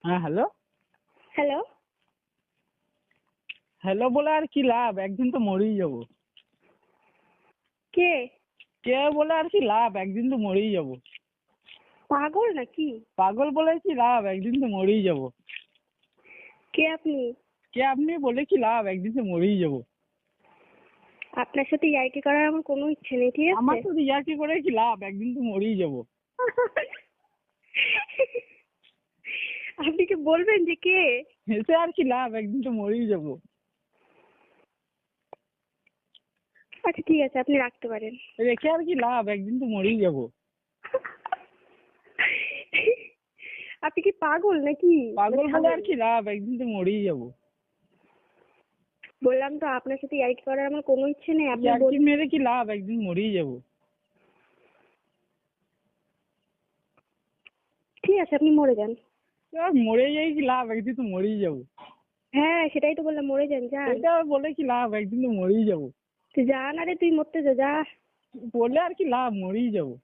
হ্যাঁ, hello. Hello. Hello বলে আর কি লাভ, একদিন তো মরেই যাবো। কে? কে বলে আর কি লাভ, একদিন তো মরেই যাবো। পাগল নাকি? পাগল বলে কি লাভ, একদিন তো মরেই যাবো। কে আপনি? কে আপনি বলে কি লাভ, একদিন তো মরেই যাবো। আপনার সাথে ইয়ার্কি করার আমার কোনো ইচ্ছে নেই, ঠিক আমার আছে? তো ইয়ার্কি করে কি লাভ, একদিন তো মরেই যাবো। আপনি কি বলবেন যে কে? হেসে আর কি লাভ, একদিন তো মরেই যাবো। আচ্ছা ঠিক আছে, আপনি রাখতে পারেন। রেখে আর কি লাভ, একদিন তো মরেই যাবো। আপনি কি পাগল নাকি? পাগল বলে আর কি লাভ, একদিন তো মরেই যাবো। বললাম তো আপনার সাথে ইয়ার্কি করার আমার কোনো ইচ্ছে নেই। আপনি ইয়ার্কি মেরে কি লাভ, একদিন মরেই যাবো। ঠিক আছে, আপনি মরে যান। মরে যাই কি লাভ, একদিন তো মরেই যাবো। হ্যাঁ সেটাই তো বললাম, মরে যান, যান। এটা বলে কি লাভ, একদিন তো মরেই যাবো। তুই যা না রে, তুই মরতে যা, যা। বলে আর কি লাভ, মরেই যাবো।